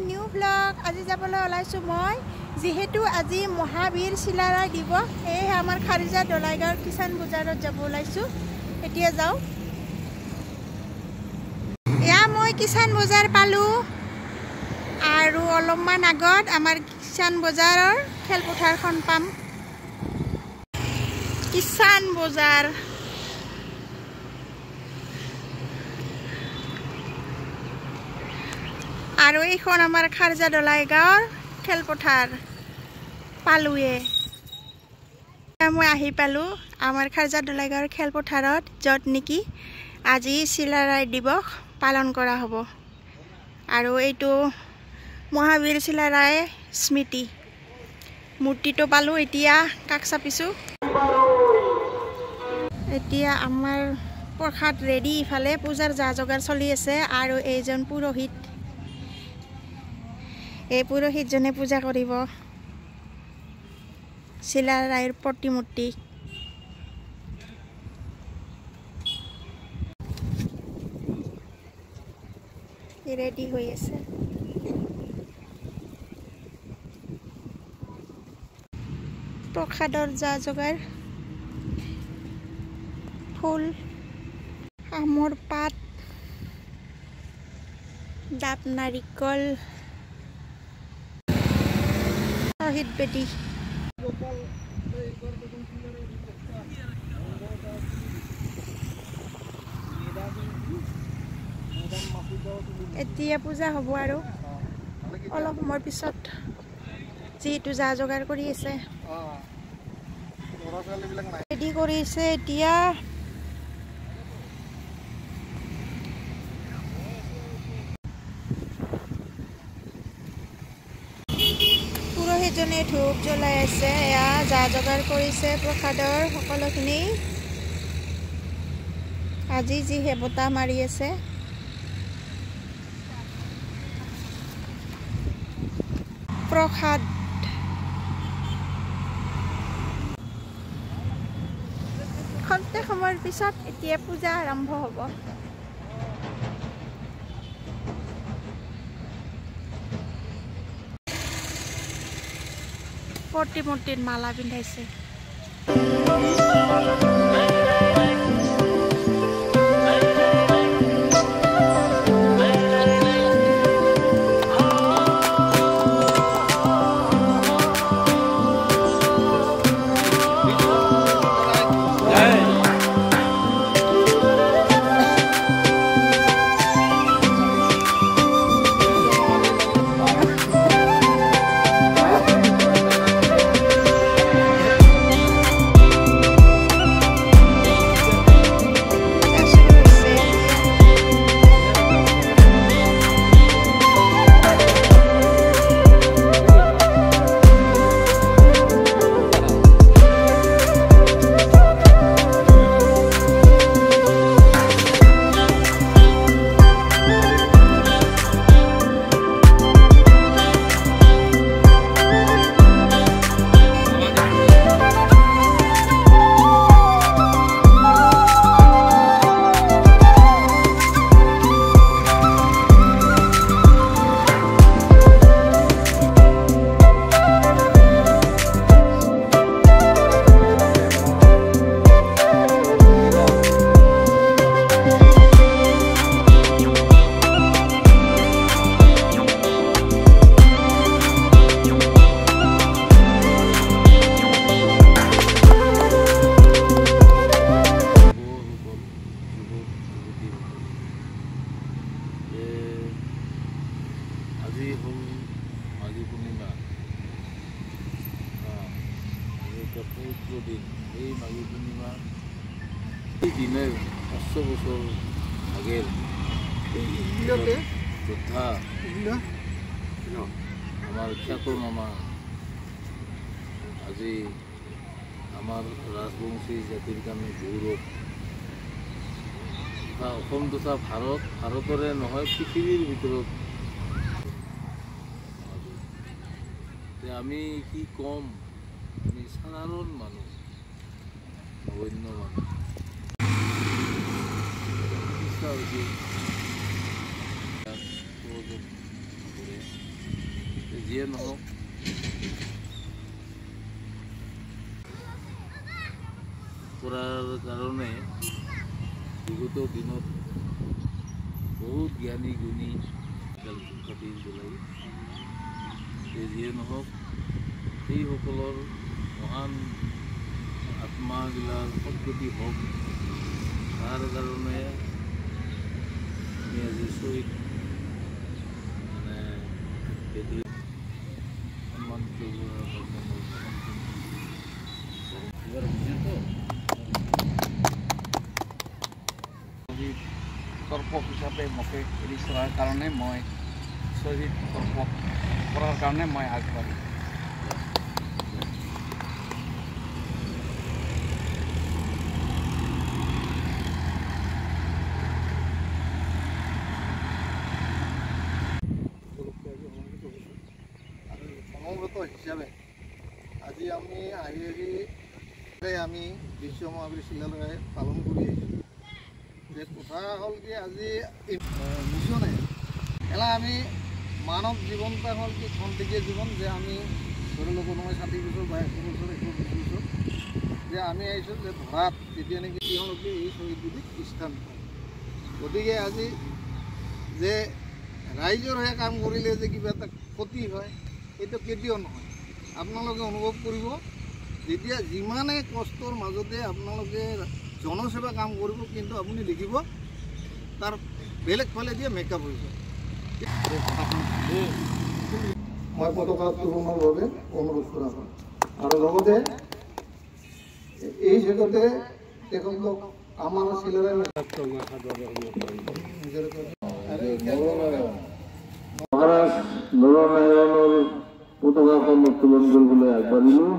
New blog আজি যাবলৈ ওলাইছো মই যেহেতু আজি মহাবীৰ চিলাৰায় দিবস এই আমাৰ খাৰিজা দলাইগাঁৱৰ কিষাণ বজাৰত যাব ওলাইছো এতিয়া যাও এয়া মই কিষাণ বজাৰ পালো আৰু অলপমান আগত আমাৰ কিষাণ বজাৰৰ খেলপথাৰখন পাম কিষাণ বজাৰ আৰু এইখন আমাৰ খাৰিজা দলাইগাঁৱৰ খেলপথাৰ পালুৱে মই আহি পালো আমাৰ খাৰিজা দলাইগাঁৱৰ খেলপথাৰত য'ত নেকি আজি চিলাৰায় দিৱস পালন কৰা হ'ব আৰু এইটো মহাবীৰ চিলাৰায় স্মৃতি মূৰ্তিটো পালো এতিয়া কাষ চাপিছো এতিয়া আমাৰ প্ৰসাদ ৰেডি ইফালে পূজাৰ যা যোগাৰ চলি আছে আৰু এইজন পুৰোহিত এই পুৰোহিতজনে পূজা কৰিব চিলাৰায়ৰ প্ৰতিমূৰ্তি ৰেডি হৈ আছে প্ৰসাদৰ যা যোগাৰ ফুল আমৰ পাত ডাব নাৰিকল শহীদ বেদী এতিয়া পূজা হ'ব আৰু অলপ সময়ৰ পিছত যিটো যা যোগাৰ কৰি আছে ৰেডি কৰিছে এতিয়া পুৰোহিতজনে ধূপ জ্বলাই আছে এয়া যা যোগাৰ কৰিছে প্ৰসাদৰ সকলোখিনি আজি যিহে বতাহ মাৰি আছে প্ৰসাদ খন্তেক সময়ৰ পিছত এতিয়া পূজা আৰম্ভ হ'ব প্ৰতিমূৰ্তিত মালা পিন্ধাইছে পবিত্ৰ দিন এই মাঘী পূৰ্ণিমা এই দিনে 500 বছৰ আগেৰ যোদ্ধা আমাৰ খ্যাতনামা আজি আমাৰ ৰাজবংশী জাতিৰ কাৰণে গৌৰৱ অসম তথা ভাৰতৰে নহয় পৃথিৱীৰ ভিতৰত আমি কি কম আমি সাধাৰণ মানুষ নগণ্য মানুষ চিকিৎসা হয়েছে যিয়ে নহওক কৰাৰ কাৰণে বিগত দিনত বহুত জ্ঞানী গুণী শিক্ষাৰ্থী জ্বলাই যিয়ে নহওক সেইসকলৰ মহান আত্মাগিলাৰ সদ্গতি হওক তাৰ কাৰণে আমি আজি শ্বহীদ মানে সন্মান কৰিবৰ তৰ্পক হিচাপে মোকে এৰি চলাৰ কাৰণে মই শ্বহীদ তৰ্পক কৰাৰ কাৰণে মই আগবাঢ়িম। সমবেত হিচাপে আজি আমি আমি বিশ্ব মহাবীৰ শিলালয় পালন কৰি আহিছোঁ। যে কথা হ'ল কি আজি মিছনে এলা আমি মানৱ জীৱনটা হ'ল কি খন্তেকীয়া জীৱন যে আমি ধৰি লওক কোনোবাই 60 বছৰ বা 100 বছৰ 120 বছৰ যে আমি আহিছোঁ যে ধৰাত তেতিয়া নেকি তেওঁলোকে এই শ্বহীদ বিধিত স্থান পায়। গতিকে আজি যে ৰাইজৰ হৈ কাম কৰিলে যে কিবা এটা ক্ষতি হয় এইটো কেতিয়াও নহয়। আপোনালোকে অনুভৱ কৰিব যেতিয়া যিমানে কষ্টৰ মাজতে আপোনালোকে জনসেৱা কাম কৰিব কিন্তু আপুনি দেখিব তাৰ বেলেগ ফালে দিয়ে মেকআপ হৈ যায়। মই পতাকা উত্তোলনৰ বাবে অনুৰোধ কৰা হয় আৰু লগতে এই জেগাতে তেখেতলোক আমাৰ চিলাৰায় মহাৰাজ নৰনাৰায়ণৰ পতাকাখন উত্তোলন কৰিবলৈ আগবাঢ়িলোঁ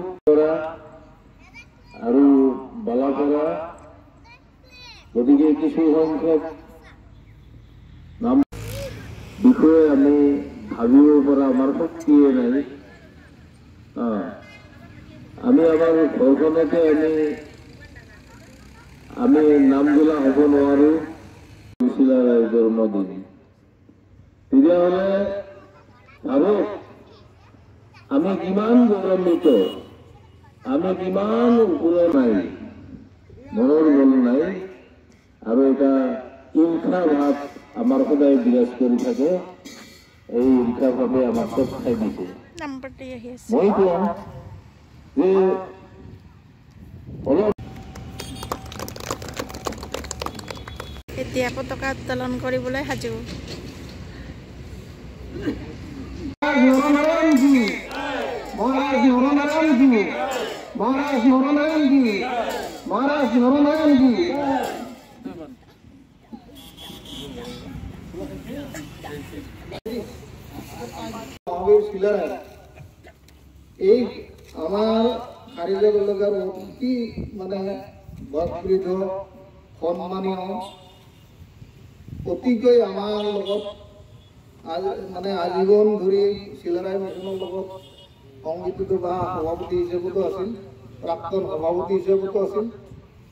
আৰু বালাপাৰা। গতিকে কিছু সংখ্যক নাম বিষয়ে আমি ভাবিব পৰা আমাৰ শক্তিয়ে নাই। আমি আমাৰ ঘৰখনতে আমি নাম বোলা হ'ব নোৱাৰোঁ জন্মদিন। তেতিয়াহ'লে ভাবক আমি কিমান গৌৰৱান্বিত, আমি কিমান ওপৰত নাই, মনৰ বল নাই আৰু এটা ঈৰ্ষা ভাৱ আমাৰ সদায় বিৰাজ কৰি থাকে। এই ঈৰ্ষা ভাৱে আমাক চব খাই দিছে। মই কওঁ যে অলপ এতিয়া পতাকা উত্তোলন কৰিবলৈ সাজু। মহাৰাজ নৰনাৰায়ণ জি এই আমাৰ কাৰিগৰ এলাকাৰ অতি মানে বৃদ্ধ সম্মানীয় অতিকৈ আমাৰ লগত মানে আজীবন ধৰি চিলাৰায় মিছনৰ লগত সংগঠিত বা সভাপতি হিচাপতো আছিল, প্ৰাক্তন সভাপতি হিচাপতো আছিল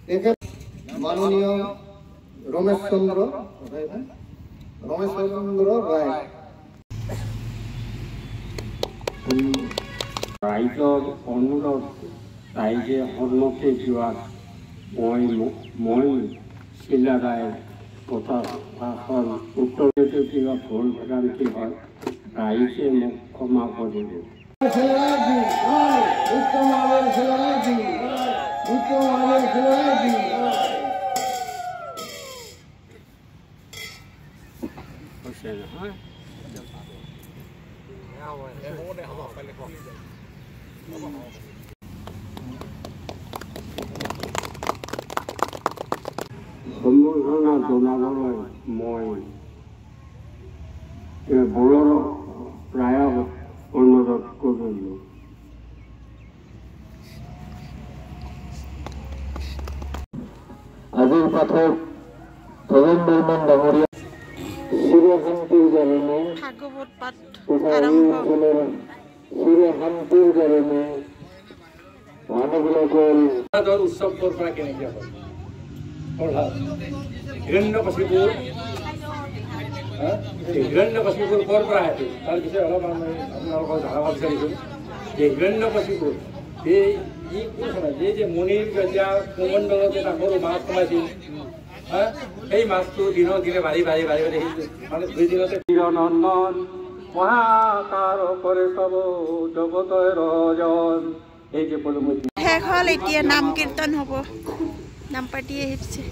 তেখেত মাননীয় ৰমেশ চন্দ্ৰ ৰায়। ৰাইজৰ অনুৰোধ ৰাইজে সন্মতি যোৱাত মই চিলাৰায় পতাকাখন উত্তৰতে কিবা ভুল ভ্ৰান্তি হয় ৰাইজে মোক ক্ষমা কৰিব। হৈছে নহয় সম্বৰ্ধনা জনাবলৈ মই বড়ো ৰায়ক অনুৰোধ কৰিলোঁ। আজিৰ পাঠক ধৰেন বৰ্মন ডাঙৰীয়া চিৰশান্তিৰ কাৰণে ভাগৱত পাঠ তথা এই আৰম্ভ। অঞ্চলৰ চিৰশান্তিৰ কাৰণে মানুহবিলাকৰ উৎসৱৰ পৰা কেনেকৈ হয় হিৰণ্যকশিপুৰ হিৰণ্যকশিপুৰ ক'ৰ পৰা আহিছিল তাৰ বিষয়ে অলপ আমি আপোনালোকক জনাব বিচাৰিছোঁ যে হিৰণ্যকশিপুৰ এই যে মণিৰ যেতিয়া কুমণ্ডলত এটা সৰু মাছ সোমাইছিল সেই মাছটো দিনক দিনে বাঢ়ি মানে 2 দিনতে নন্দন মহাকাৰ কৰে চব জগতৰ ৰজন এই যে পদমতি শেষ হ'ল এতিয়া নাম কীৰ্তন হ'ব নাম পাতি আহিছে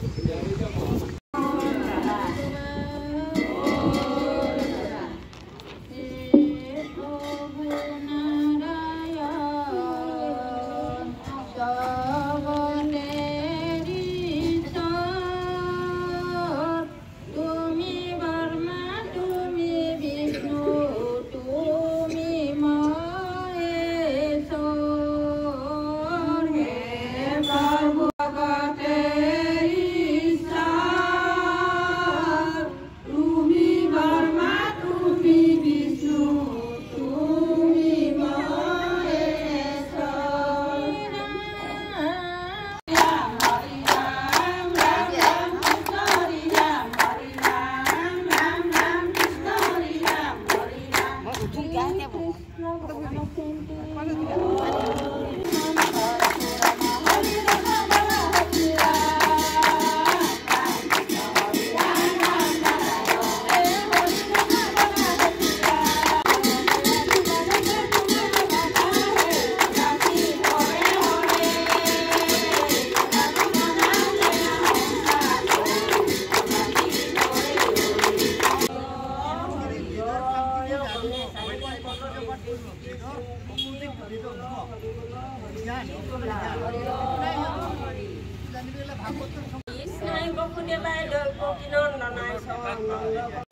Isnai boku dia baik dol kopi non nonai soal